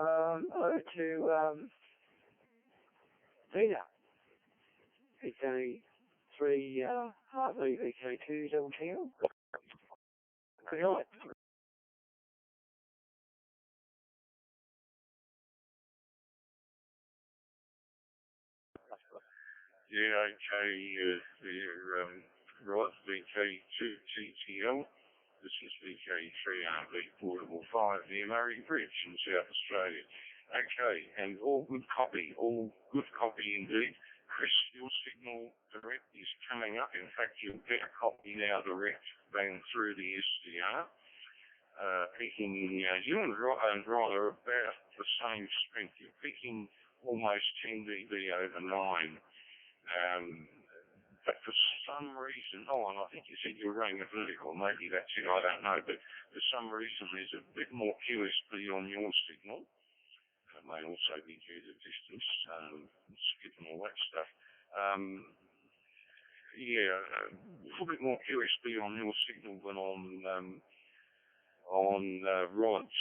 over to Dina. VK3 Hartley, VK2 double teal. Good night. Yeah, okay, right, VK2TTL. This is VK3RB Portable 5 near Murray Bridge in South Australia. Okay, and all good copy indeed. Chris, your signal direct is coming up. In fact, you'll get a copy now direct bang through the SDR. Peaking in New Zealand and rather about the same strength. You're peaking almost 10 dB over 9. But for some reason, and I think you said you were running a vertical, maybe that's it, I don't know, but for some reason there's a bit more QSP on your signal. It may also be due to distance, skip and all that stuff. A little bit more QSP on your signal than on Rod's.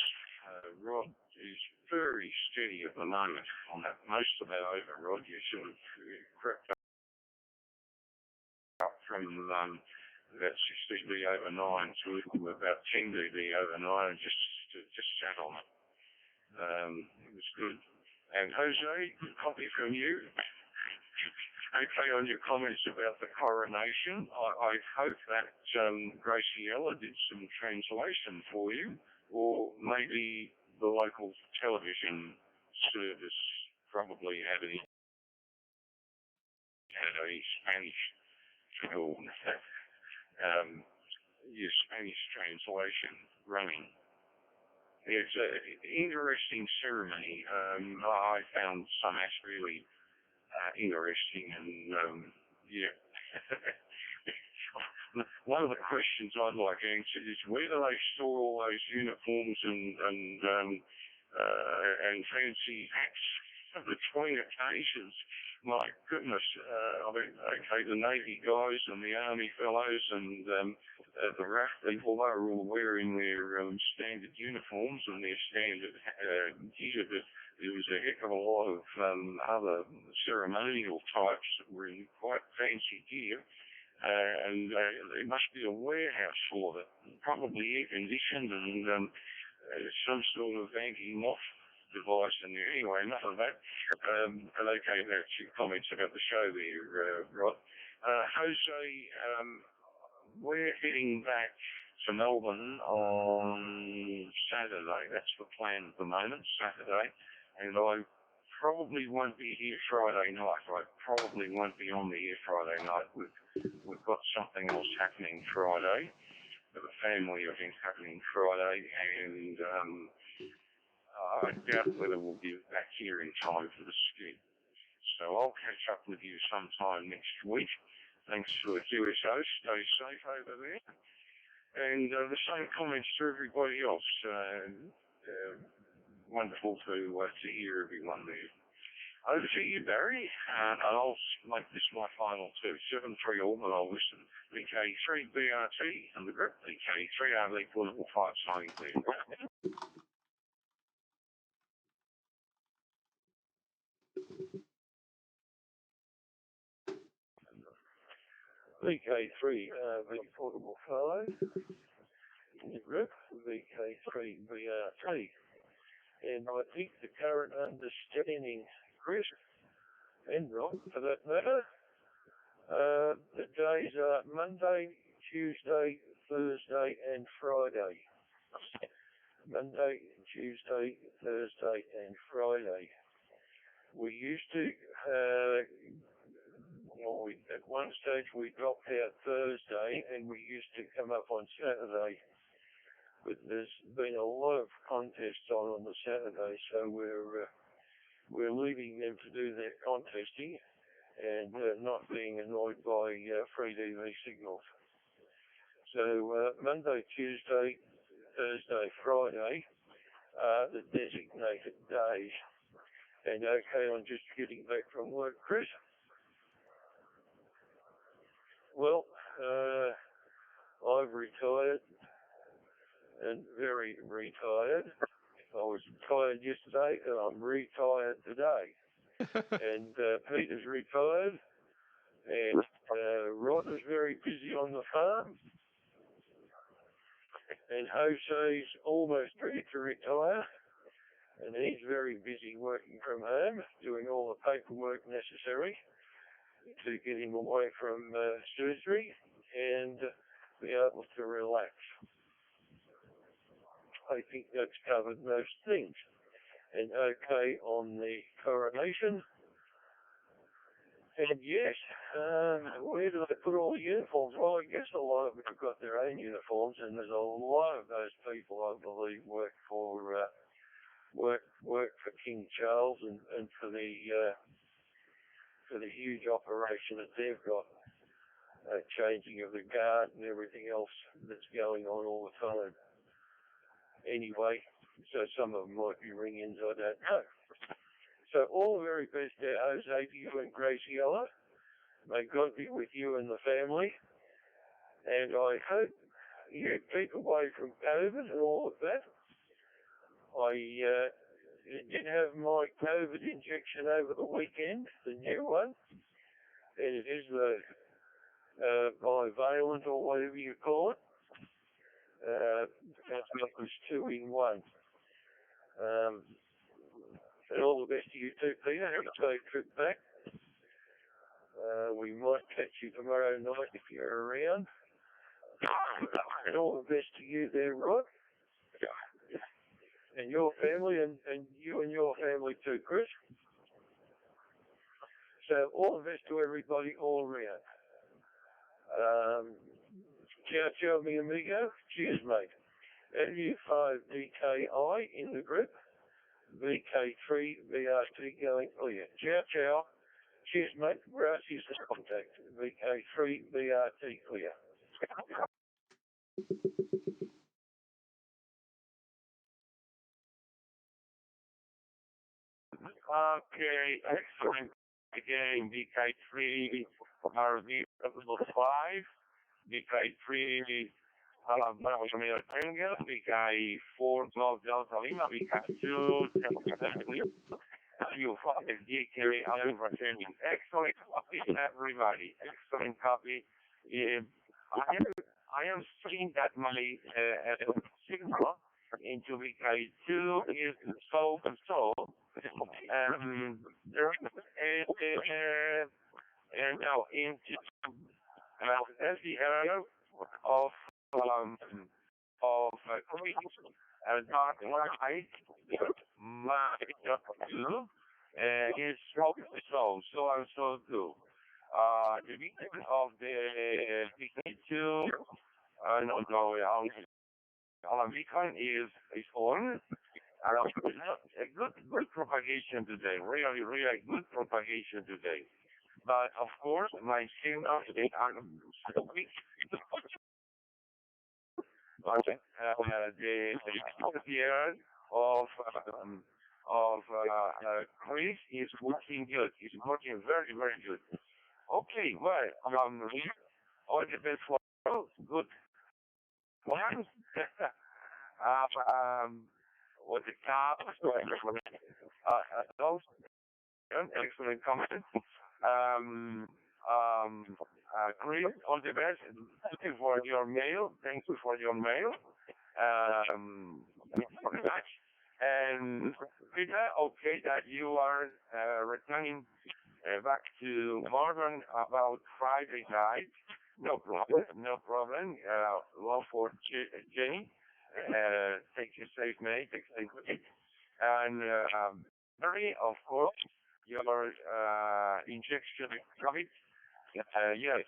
Rod is very steady at the moment on that. Most of that over Rod, you sort of crept up from about 6 dB over 9 to about 10 dB over 9 and just sat on it. It was good. And Jose, copy from you. Okay, on your comments about the coronation, I hope that Graciela did some translation for you, or maybe the local television service probably had a Spanish film, your Spanish translation running. It's an interesting ceremony. I found some acts really interesting, and one of the questions I'd like answered is where do they store all those uniforms and fancy hats between occasions? My goodness, okay, the Navy guys and the Army fellows and the RAF people, they were all wearing their standard uniforms and their standard gear, but there was a heck of a lot of other ceremonial types that were in quite fancy gear. And there must be a warehouse for that, probably air-conditioned and some sort of anti-moth device in there. Anyway, enough of that. Okay, that's your comments about the show there, Rod. Jose, we're heading back to Melbourne on Saturday. That's the plan at the moment, Saturday. And I probably won't be here Friday night. I probably won't be on the air Friday night. We've got something else happening Friday. A family event happening Friday, and I doubt whether we'll be back here in time for the skid. So I'll catch up with you sometime next week. Thanks for the QSO. Stay safe over there. And the same comments to everybody else. Wonderful to hear everyone there. Over to you, Barry, and I'll make this my final two. 7-3 all, and I'll listen. VK3 BRT and the group. VK3 RV Portable 5 signing clear. VK3 RV Portable 5 in the group. VK3 BRT. And I think the current understanding, Chris, and Rob, for that matter, the days are Monday, Tuesday, Thursday, and Friday. Monday, Tuesday, Thursday, and Friday. We used to, at one stage we dropped out Thursday, and we used to come up on Saturday. But there's been a lot of contests on the Saturday, so we're leaving them to do their contesting and not being annoyed by FreeDV signals. So Monday, Tuesday, Thursday, Friday are the designated days. And okay, I'm just getting back from work, Chris. Well, I've retired and very retired. I was tired yesterday and I'm retired today. And Peter's retired, and Rod is very busy on the farm, and Jose's almost ready to retire, and he's very busy working from home, doing all the paperwork necessary to get him away from surgery and be able to relax. I think that's covered most things. And okay on the coronation. And yes, where do they put all the uniforms? Well, I guess a lot of them have got their own uniforms, and there's a lot of those people, I believe, work for King Charles and for the huge operation that they've got, changing of the guard and everything else that's going on all the time. Anyway, so some of them might be ring-ins, I don't know. So all the very best to Jose, to you and Graciela. May God be with you and the family. And I hope you keep away from COVID and all of that. I did have my COVID injection over the weekend, the new one. And it is the bivalent or whatever you call it. That's like it's 2-in-1. And all the best to you too, Peter. Have a safe trip back. We might catch you tomorrow night if you're around. And all the best to you there, Rod. And your family, and you and your family too, Chris. So all the best to everybody all around. Ciao, ciao, mi amigo. Cheers, mate. LU5DKI in the group. VK3BRT going. Oh yeah. Ciao, ciao. Cheers, mate. Gracias for contact. VK3BRT clear. Okay, excellent. Again, VK3 RV level 5, VK3 Bravo Romeo Tango, VK4 Golf Delta Lima, VK2 you find DK representing excellent copy, everybody. Excellent copy. I am seeing that my signal into VK2 is so and so. And now into that's the area of dark light my is so and so too. The beginning of the VK2 no, Alan Beacon is on. A good propagation today, really, really good propagation today. But of course, my signal is the year of Chris is working good. It's working very, very good. Okay, well, all the best for you. Good one. With the car, those excellent comment. Chris, all the best. Thank you for your mail. Thank you for your mail. Very much. And Peter, okay, that you are returning back to Melbourne about Friday night. No problem, no problem. Love for Jenny. Take you safe, mate. Take safe, mate. And Mary, of course, your injection COVID. Yes.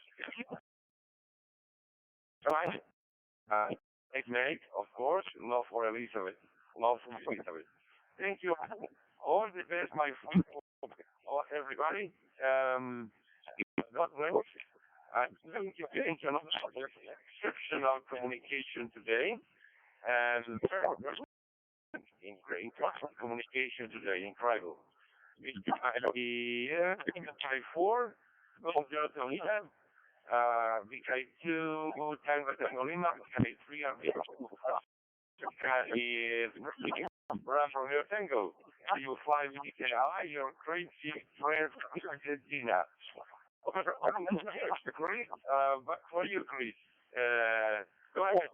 Right. Take mate, of course. Love for Elizabeth. Love for Elizabeth. Thank you. All the best, my friend. Everybody. God bless. Thank you. Thank you. Exceptional communication today. And incredible communication today, incredible. VK4, VK2, Tango Technolina, VK3, from your tango. You fly VKI, you're crazy friend from Argentina. Great, but for you, Chris, go ahead.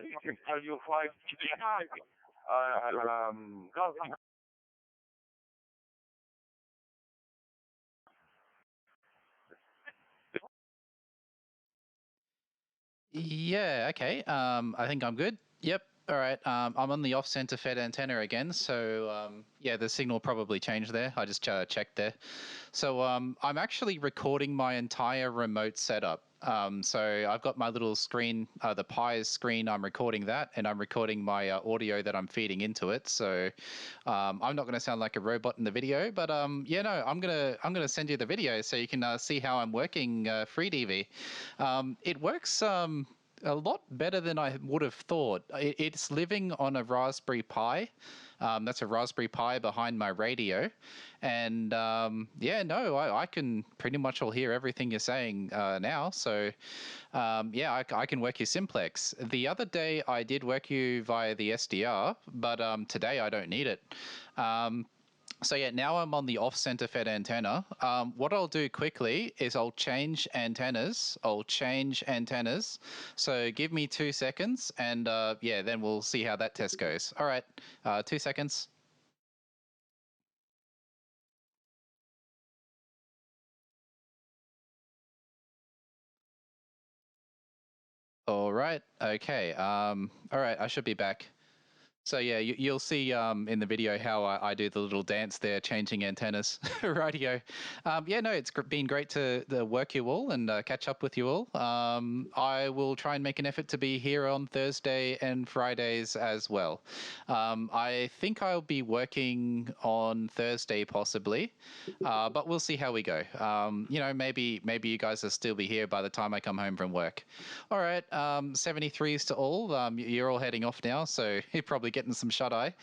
You can tell you fly VKI. Go. Yeah, okay. I think I'm good. Yep. All right. I'm on the off-center fed antenna again. So, yeah, the signal probably changed there. I just checked there. So, I'm actually recording my entire remote setup. So I've got my little screen, the Pi's screen. I'm recording that, and I'm recording my audio that I'm feeding into it. So I'm not going to sound like a robot in the video, but yeah, no, I'm gonna send you the video so you can see how I'm working FreeDV. It works a lot better than I would have thought. It's living on a Raspberry Pi. That's a Raspberry Pi behind my radio. And yeah, no, I can pretty much all hear everything you're saying now. So yeah, I can work you simplex. The other day I did work you via the SDR, but today I don't need it. So yeah, now I'm on the off-center fed antenna. What I'll do quickly is I'll change antennas. So give me 2 seconds, and yeah, then we'll see how that test goes. All right, 2 seconds. All right, okay. All right, I should be back. So yeah, you'll see in the video how I do the little dance there, changing antennas. Radio. Yeah, no, it's been great to work you all and catch up with you all. I will try and make an effort to be here on Thursday and Fridays as well. I think I'll be working on Thursday possibly, but we'll see how we go. You know, maybe you guys will still be here by the time I come home from work. All right, 73s to all. You're all heading off now, so you're probably getting some shut eye.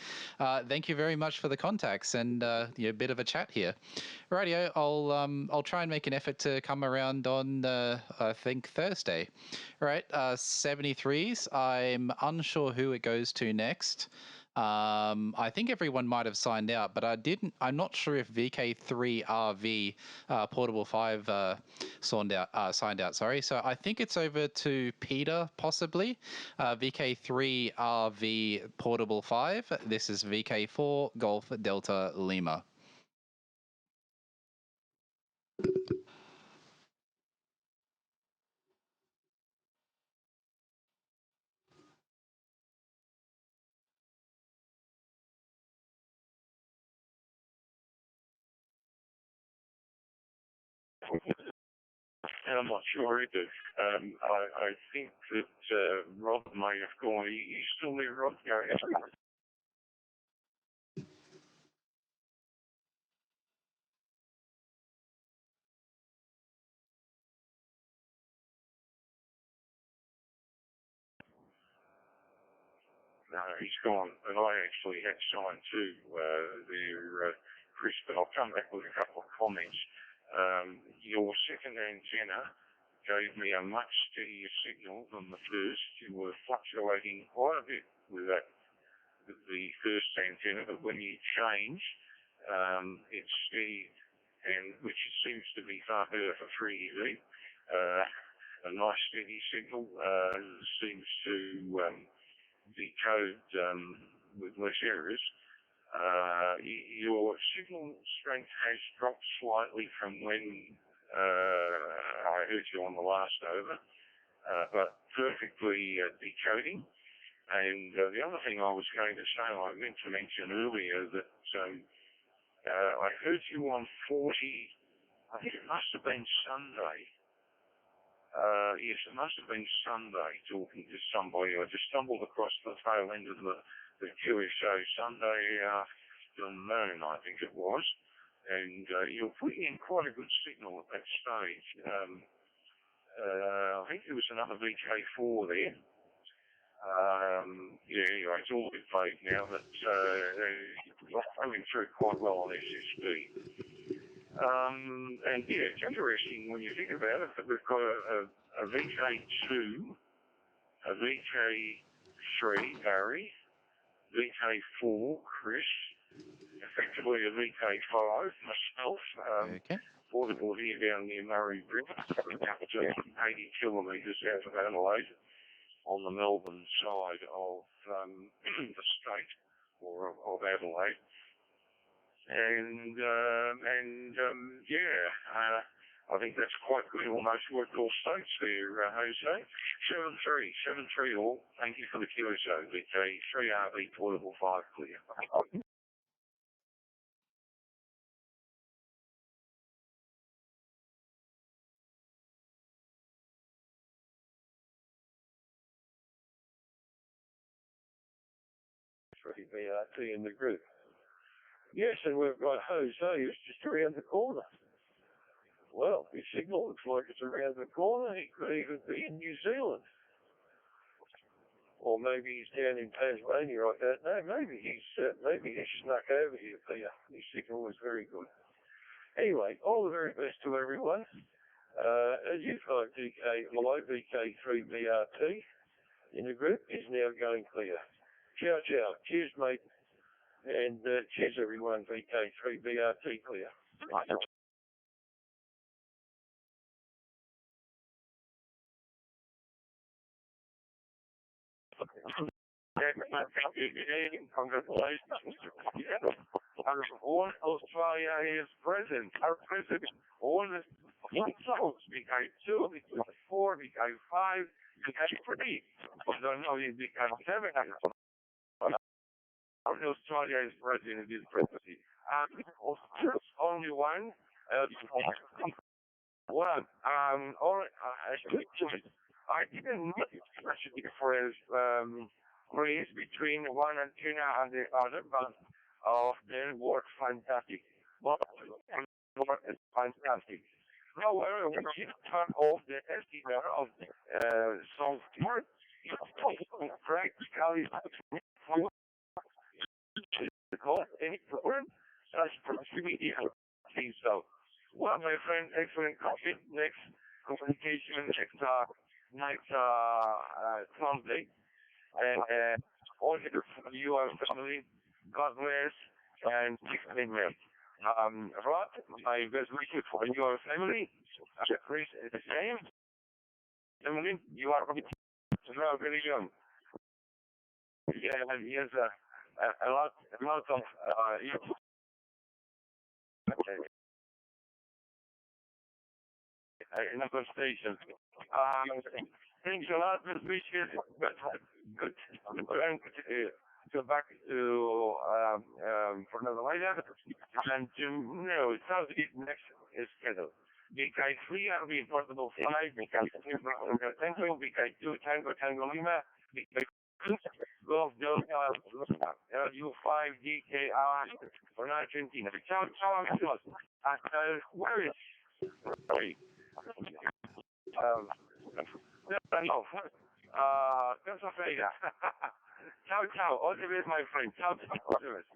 Thank you very much for the contacts and yeah, a bit of a chat here. Rightio, I'll try and make an effort to come around on I think Thursday. All right, 73s. I'm unsure who it goes to next. I think everyone might have signed out, but I'm not sure if VK3RV Portable 5 signed out. Sorry, so I think it's over to Peter possibly. VK3RV Portable 5. This is VK4 Golf Delta Lima. And I'm not sure either. I think that Rob may have gone. You still there, Rob? Yeah. No, he's gone. And I actually had signed too there, Chris, but I'll come back with a couple of comments. Your second antenna gave me a much steadier signal than the first. You were fluctuating quite a bit with that, with the first antenna, but when you change, it's steady, and which seems to be far better for FreeDV. A nice steady signal seems to decode with less errors. Your signal strength has dropped slightly from when I heard you on the last over, but perfectly decoding. And the other thing I was going to say, I meant to mention earlier that I heard you on 40, I think it must have been Sunday. Yes, it must have been Sunday talking to somebody. I just stumbled across the tail end of the QSO Sunday afternoon, I think it was. And you're putting in quite a good signal at that stage. I think there was another VK4 there. Yeah, anyway, it's all a bit vague now, but you're going through quite well on SSB. And yeah, it's interesting when you think about it that we've got a VK2, a VK3 Barry, VK4, Chris, effectively a VK5, myself, Okay. portable here down near Murray River, up to 80 kilometres out of Adelaide, on the Melbourne side of the state, or of Adelaide. And I think that's quite good. Almost worked all states there, Jose. 7-3 all. Thank you for the QSO. VK 3RB portable 5 clear. BRT in the group. Yes, and we've got Jose who's just around the corner. Well, his signal looks like it's around the corner. He could even be in New Zealand. Or maybe he's down in Tasmania, I don't know. Maybe he's snuck over here, Peter. His signal was very good. Anyway, all the very best to everyone. As U5 DK, below VK3 BRT in the group is now going clear. Ciao, ciao. Cheers, mate. And cheers, everyone. VK3 BRT clear. Congratulations. All Australia is present. Our president, all the souls, VK2, VK4, VK5, VK3. I don't know if VK7. Australia is present in this presidency. Only one. I didn't know much difference between one antenna and the other, but they work fantastic. But work is fantastic. However, when you turn off the SDR of the software, it's practically cause any problem such proximity and things so. Well, my friend, excellent copy. Next communication next Sunday. And all the for you and family, God bless and amen. Rod, my best wishes for you and family. Chris is the same. Emily, you are very young. Yeah, he has a lot of another station. Thanks a lot, Miss Wishes, but good. Go back to for another later, and it sounds like next is scheduled. VK3 will be portable 5, VK3 Tango, VK2 Tango Lima, VK Golf Delta LU5 DKR for Argentina. Ciao, ciao, amigos. Hasta el jueves. No. Terça-feira. Ciao, ciao. All the best, my friend. Ciao, ciao. All the best.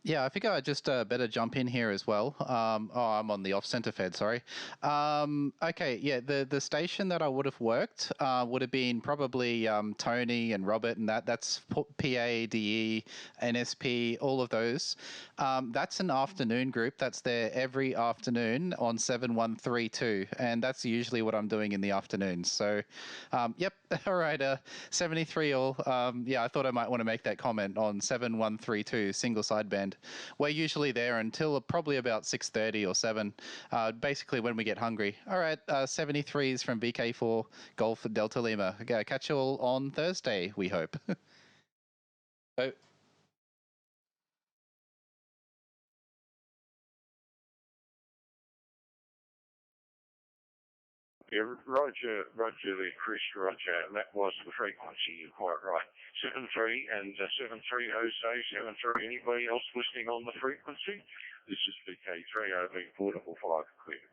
Yeah, I think I just better jump in here as well. I'm on the off-center fed, sorry. Okay, yeah, the station that I would have worked would have been probably Tony and Robert and that's PA, DE, NSP, all of those. That's an afternoon group. That's there every afternoon on 7132, and that's usually what I'm doing in the afternoons. So, yep, all right, 73 all. Yeah, I thought I might want to make that comment on 7132, single sideband. We're usually there until probably about 6:30 or 7, basically when we get hungry. All right, 73s from VK4 Golf Delta Lima. Okay, catch you all on Thursday, we hope. Oh. Yeah, Roger, Chris, and that was the frequency, you're quite right. 7-3 and 7-3 Jose, 7-3, anybody else listening on the frequency? This is VK3 over portable 5 clear.